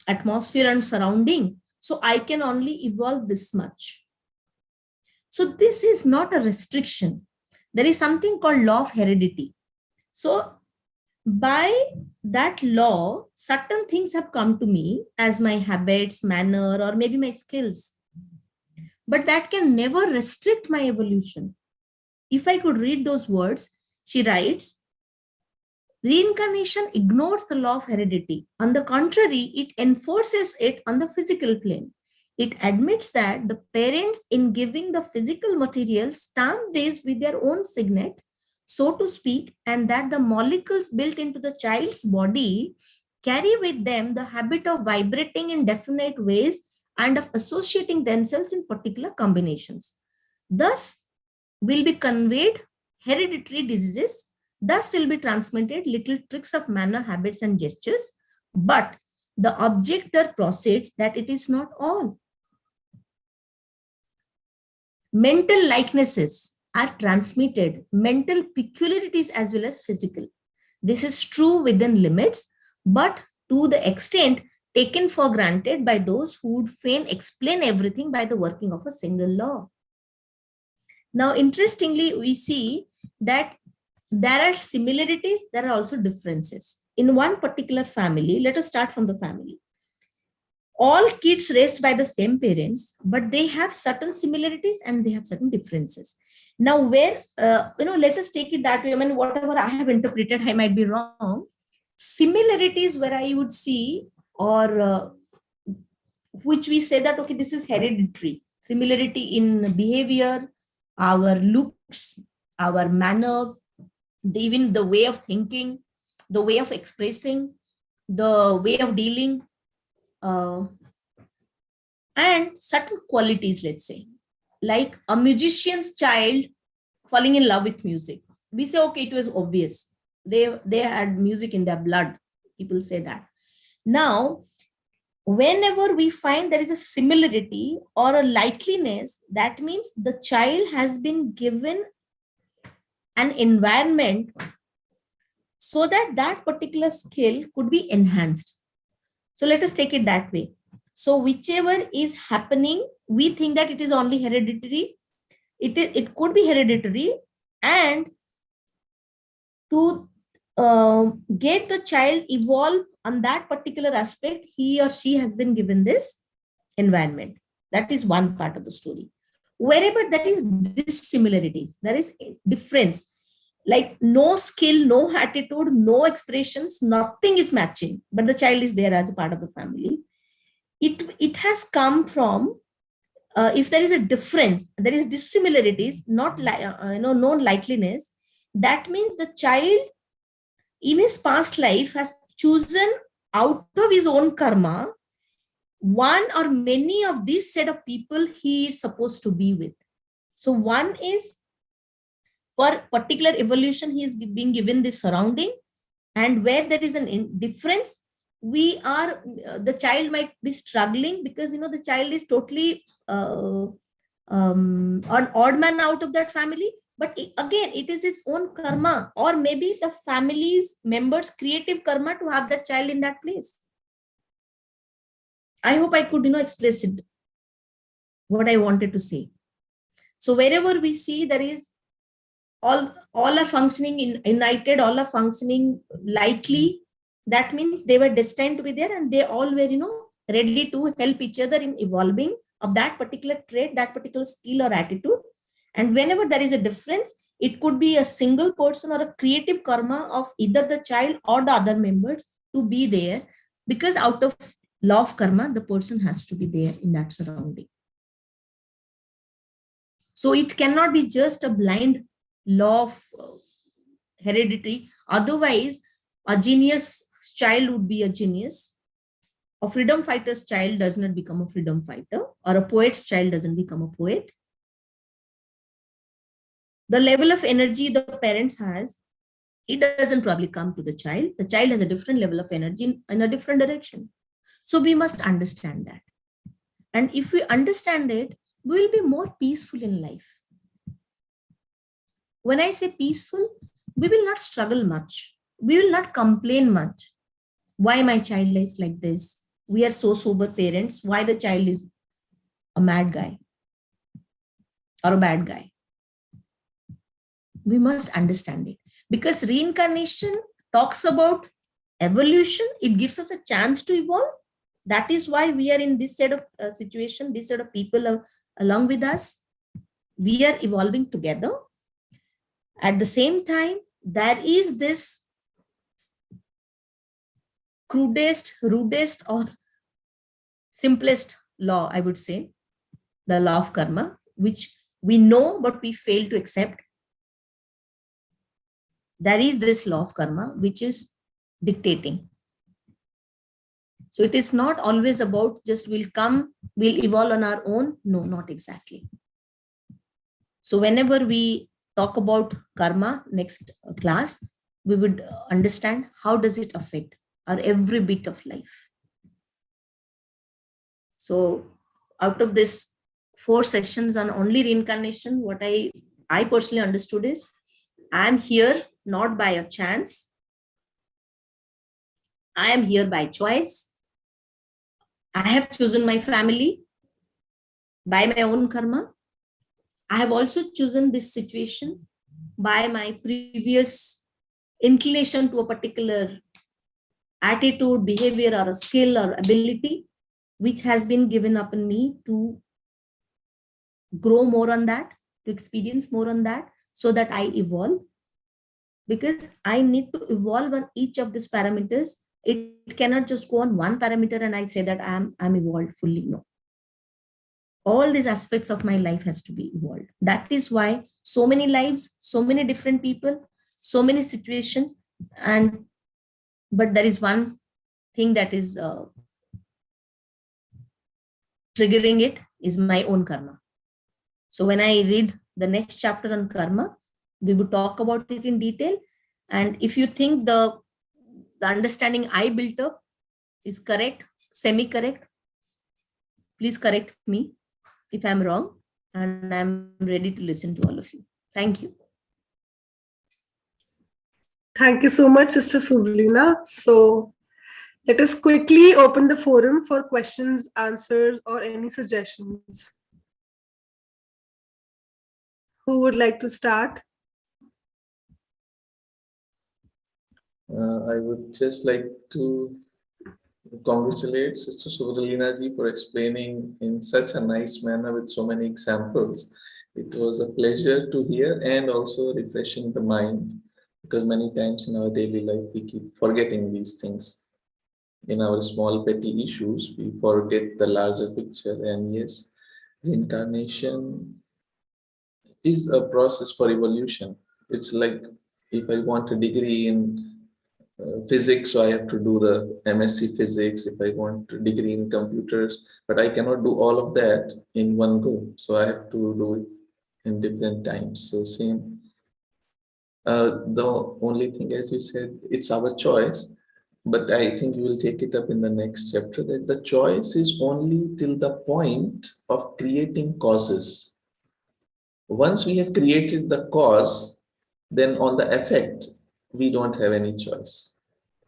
atmosphere and surrounding, so I can only evolve this much. So this is not a restriction. There is something called law of heredity. So by that law, certain things have come to me as my habits, manner, or maybe my skills. But that can never restrict my evolution. If I could read those words, she writes, reincarnation ignores the law of heredity. On the contrary, it enforces it on the physical plane. It admits that the parents, in giving the physical material, stamp this with their own signet, so to speak, and that the molecules built into the child's body carry with them the habit of vibrating in definite ways and of associating themselves in particular combinations. Thus will be conveyed hereditary diseases, thus will be transmitted little tricks of manner, habits, and gestures. But the objector proceeds that it is not all. Mental likenesses are transmitted, mental peculiarities as well as physical. This is true within limits, but to the extent taken for granted by those who would fain explain everything by the working of a single law. Now, interestingly, we see that there are similarities, there are also differences. In one particular family, let us start from the family. All kids raised by the same parents, but they have certain similarities and they have certain differences. Now, where, let us take it that way. I mean, whatever I have interpreted, I might be wrong. Similarities where I would see, or which we say that, okay, this is hereditary. Similarity in behavior, our looks, our manner, even the way of thinking, the way of expressing, the way of dealing, and certain qualities, let's say, like a musician's child falling in love with music. We say, okay, it was obvious. They had music in their blood. People say that. Now, whenever we find there is a similarity or a likeliness, that means the child has been given an environment so that that particular skill could be enhanced. So let us take it that way. So whichever is happening, we think that it is only hereditary. It could be hereditary, and to get the child evolve on that particular aspect, he or she has been given this environment. That is one part of the story. Wherever there is dissimilarities, there is a difference. Like no skill, no attitude, no expressions, nothing is matching, but the child is there as a part of the family. It has come from, if there is a difference, there is dissimilarities, not no likeliness. That means the child in his past life has chosen out of his own karma one or many of these set of people he is supposed to be with. So one is, for particular evolution, he is being given this surrounding, and where there is an difference, we are the child might be struggling because the child is totally an odd man out of that family. But again, it is its own karma, or maybe the family's members' creative karma to have that child in that place. I hope I could express it, what I wanted to say. So wherever we see there is all are functioning united, all are functioning lightly, that means they were destined to be there, and they all were ready to help each other in evolving of that particular trait, that particular skill or attitude. And whenever there is a difference, it could be a single person or a creative karma of either the child or the other members to be there, because out of law of karma, the person has to be there in that surrounding. So it cannot be just a blind law of heredity. Otherwise, a genius child would be a genius. A freedom fighter's child does not become a freedom fighter, or a poet's child doesn't become a poet. The level of energy the parents has, it doesn't probably come to the child. The child has a different level of energy in a different direction. So we must understand that. And if we understand it, we will be more peaceful in life. When I say peaceful, we will not struggle much. We will not complain much. Why my child is like this? We are so sober parents. Why the child is a mad guy or a bad guy? We must understand it, because reincarnation talks about evolution. It gives us a chance to evolve. That is why we are in this set of situation, this set of people along with us. We are evolving together. At the same time, there is this crudest, rudest, or simplest law, I would say, the law of karma, which we know but we fail to accept. There is this law of karma which is dictating. So it is not always about just we'll evolve on our own. No, not exactly. So whenever we talk about karma next class, we would understand how does it affect our every bit of life. So out of this 4 sessions on only reincarnation, what I personally understood is, I am here not by a chance. I am here by choice. I have chosen my family by my own karma. I have also chosen this situation by my previous inclination to a particular attitude, behavior, or a skill or ability, which has been given up in me to grow more on that, to experience more on that, so that I evolve. Because I need to evolve on each of these parameters. It cannot just go on one parameter and I say that I'm evolved fully. No. All these aspects of my life has to be evolved. That is why so many lives, so many different people, so many situations, but there is one thing that is triggering it is my own karma. So when I read the next chapter on karma, we will talk about it in detail. And if you think the understanding I built up is correct, semi-correct, please correct me if I'm wrong, and I'm ready to listen to all of you. Thank you. Thank you so much, Sister Suvralina. So let us quickly open the forum for questions, answers, or any suggestions. Who would like to start? I would just like to congratulate Sister Suvralina ji for explaining in such a nice manner with so many examples. It was a pleasure to hear and also refreshing the mind, because many times in our daily life we keep forgetting these things. In our small petty issues, we forget the larger picture. And yes, reincarnation is a process for evolution. It's like if I want a degree in physics, so I have to do the MSc physics. If I want a degree in computers, but I cannot do all of that in one go. So I have to do it in different times. So same. The only thing, as you said, it's our choice. But I think you will take it up in the next chapter, that the choice is only till the point of creating causes. Once we have created the cause, then on the effect, we don't have any choice.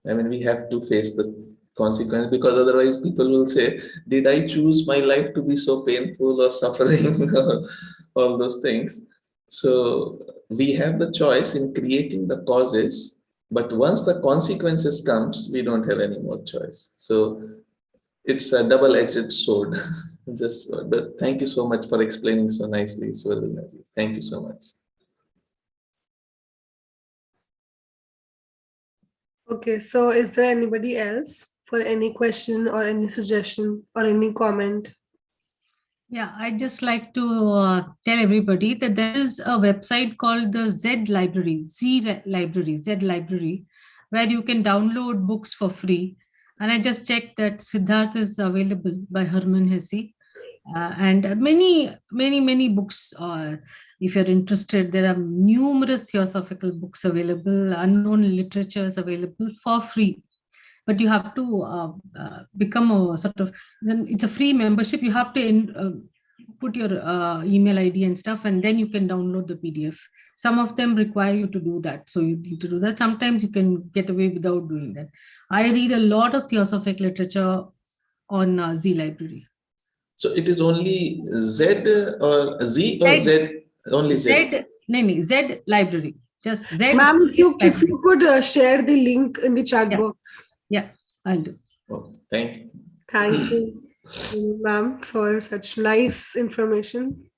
I mean, we have to face the consequence, because otherwise people will say, did I choose my life to be so painful or suffering or all those things? So we have the choice in creating the causes, but once the consequences comes, we don't have any more choice. So it's a double-edged sword. Just, but thank you so much for explaining so nicely, Suvralina ji. Thank you so much. Okay, so is there anybody else for any question or any suggestion or any comment? Yeah, I'd just like to tell everybody that there is a website called the Z Library, Z Library, where you can download books for free. And I just checked that Siddharth is available by Herman Hesse. And many books. If you're interested, there are numerous theosophical books available, unknown literature is available for free. But you have to become a sort of, then it's a free membership. You have to put your email ID and stuff, and then you can download the PDF. Some of them require you to do that, so you need to do that. Sometimes you can get away without doing that. I read a lot of theosophic literature on Z Library. So it is only Z or Z or Z? Only Z. Z Library. Just Z. Ma'am, if you could share the link in the chat box. Yeah, I'll do. Oh, thank you. Thank you, ma'am, for such nice information.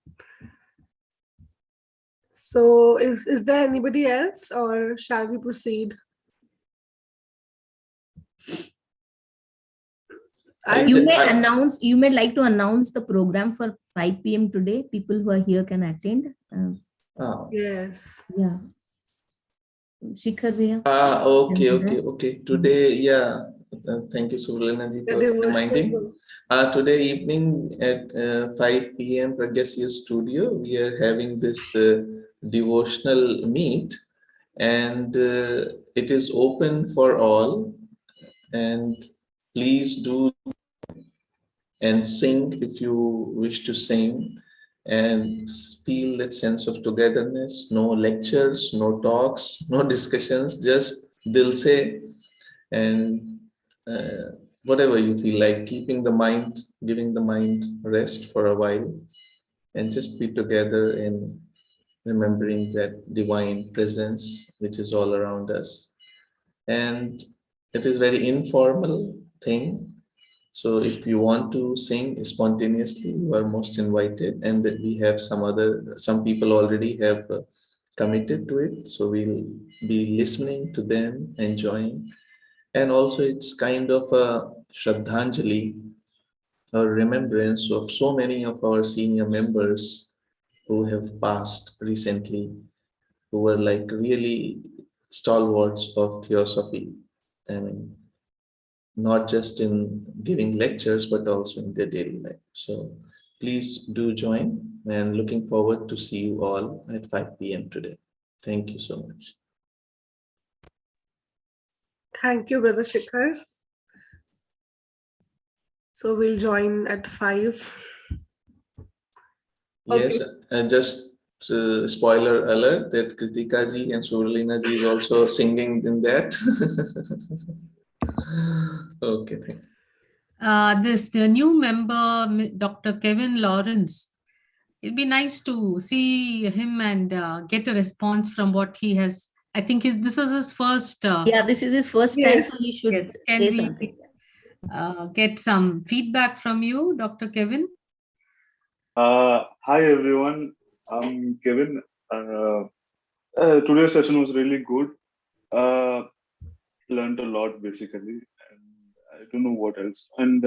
So is there anybody else, or shall we proceed? You may like to announce the program for 5 p.m. today. People who are here can attend. Yes. Yeah. Shikhar Bhaiya. Okay. Today, yeah. Thank you, Suvralina ji, for reminding. Today evening at 5 p.m. Pragyasya Studio, we are having this devotional meet, and it is open for all. And please do and sing if you wish to sing, and feel that sense of togetherness. No lectures, no talks, no discussions, just dil se, and whatever you feel like, giving the mind rest for a while, and just be together in remembering that divine presence which is all around us. And it is very informal thing. So if you want to sing spontaneously, you are most invited. And that we have some people already have committed to it. So we'll be listening to them, enjoying. And also it's kind of a Shraddhanjali, a remembrance of so many of our senior members who have passed recently, who were like really stalwarts of theosophy. I mean, not just in giving lectures, but also in their daily life. So please do join, and looking forward to see you all at 5 p.m. today. Thank you so much. Thank you, Brother Shikhar. So we'll join at 5. Yes, and just spoiler alert that Kritika ji and Suvralina ji is also singing in that. Okay, thank you. The new member, Dr. Kevin Lawrence. It'd be nice to see him and get a response from what he has. I think this is his first. This is his first time, so he should say something. Get some feedback from you, Dr. Kevin? Hi, everyone. Kevin. Today's session was really good. Learned a lot basically, and I don't know what else. And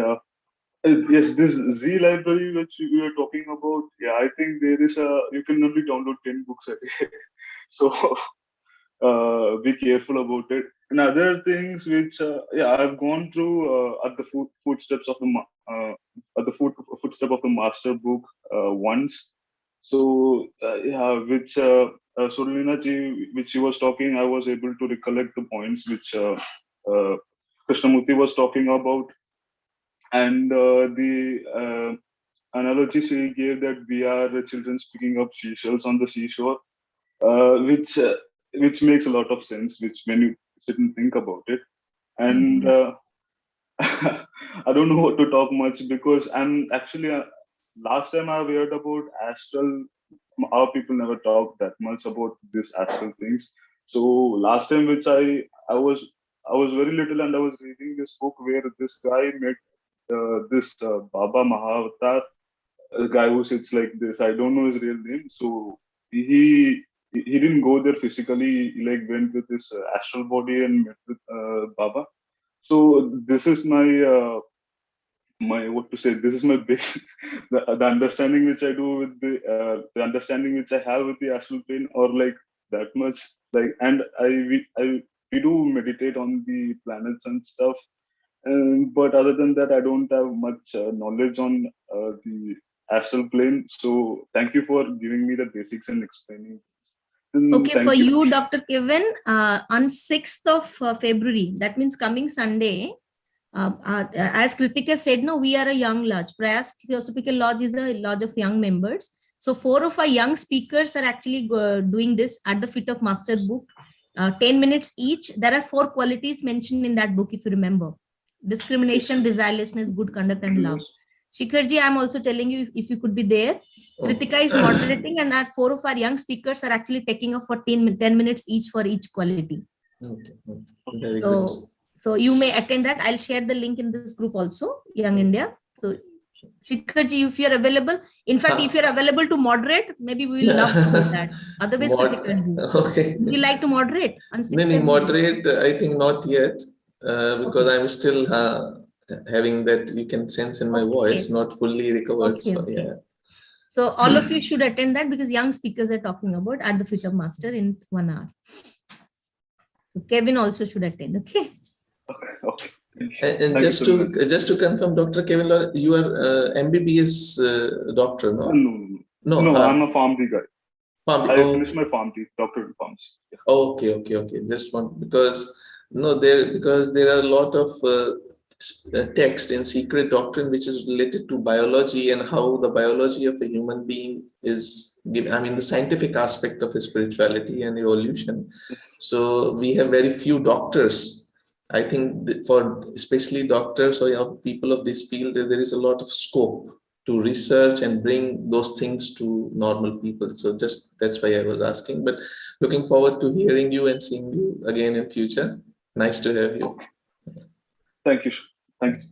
yes, this Z library which we were talking about. Yeah, I think there is a you can only download 10 books a day. So be careful about it. And other things which yeah, I've gone through at the footsteps of the at the footstep of the master book once. So yeah, which Suvralina ji, which she was talking, I was able to recollect the points which Krishnamurti was talking about, and the analogy she gave that we are the children picking up seashells on the seashore, which makes a lot of sense. Which when you sit and think about it, and I don't know what to talk much because I'm actually last time I've heard about astral. Our people never talk that much about this astral things. So last time, which I was very little and I was reading this book where this guy met this Baba Mahavatar, a guy who sits like this. I don't know his real name. So he didn't go there physically. He like went with his astral body and met with Baba. So this is my what to say. This is my base, the understanding which I do with the understanding which I have with the astral plane, or like that much. Like, and we do meditate on the planets and stuff, but other than that, I don't have much knowledge on the astral plane. So thank you for giving me the basics and explaining. And Okay, for thank you, Dr. Kevin, on 6th of February, that means coming Sunday, as Kritika said, no, we are a young lodge. Prayas Theosophical Lodge is a lodge of young members. So 4 of our young speakers are actually doing this at the Fit of Master book, 10 minutes each. There are 4 qualities mentioned in that book, if you remember: discrimination, desirelessness, good conduct, and love. Shikharji, I'm also telling you, if you could be there. Kritika is moderating, and our 4 of our young speakers are actually taking up for 10 minutes each for each quality. Okay. Very So, good. so you may attend that. I'll share the link in this group also, Young India. So Shikharji, if you're available, in fact, if you're available to moderate, maybe we will love to do that. Otherwise, Kritika, okay. would you like to moderate on 6th? Moderate, I think not yet, because I'm still having that, you can sense in my voice, not fully recovered. Okay, so okay. yeah. So all of you should attend that because young speakers are talking about at the Fit of Master in 1 hour. So Kevin also should attend. Okay. Okay. And just to confirm, Dr. Kevin, you are MBBS doctor, no? No, I'm a PharmD guy. I finished my PharmD, doctorate in pharmacy. Yeah. Okay. Just want, because there are a lot of text in secret doctrine which is related to biology and how the biology of a human being is, I mean, the scientific aspect of spirituality and evolution. So we have very few doctors. I think for especially doctors or people of this field, there is a lot of scope to research and bring those things to normal people. So just that's why I was asking. But looking forward to hearing you and seeing you again in future. Nice to have you. Thank you. Thank you.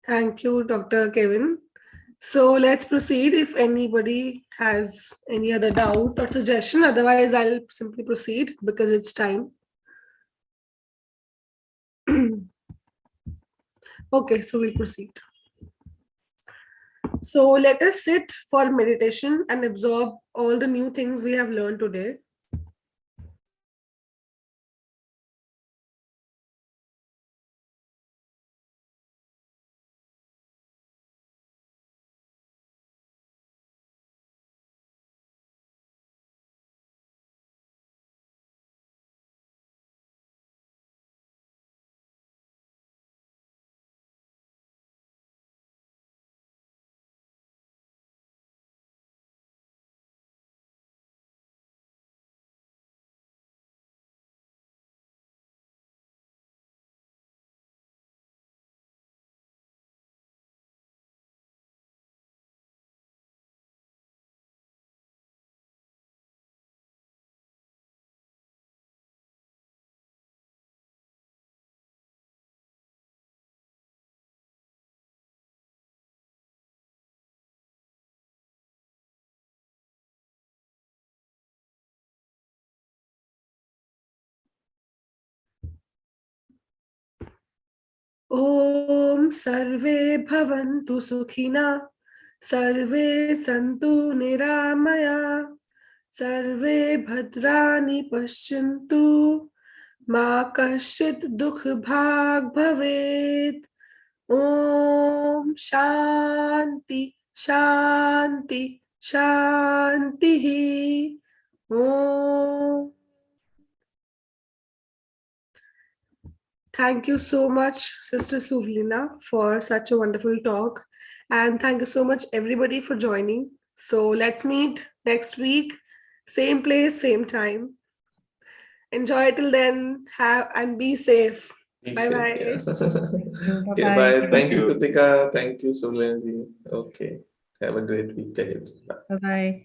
Thank you, Dr. Kevin. So let's proceed if anybody has any other doubt or suggestion. Otherwise, I'll simply proceed because it's time. Okay, so we'll proceed. So let us sit for meditation and absorb all the new things we have learned today. सर्वे भवन्तु सुखिनः सर्वे सन्तु निरामया सर्वे भद्राणि पश्यन्तु मा कश्चित् दुःखभाग् भवेत् ॐ शान्ति शान्ति शान्तिः ॐ. Thank you so much, Sister Suvralina, for such a wonderful talk. And thank you so much, everybody, for joining. So let's meet next week, same place, same time. Enjoy till then. Have and be safe. Bye bye. Yeah. Okay, Bye-bye. bye. Thank Thank you, you. Kritika. Thank you, Suvralina ji. Okay. Have a great week ahead. Bye. Bye-bye.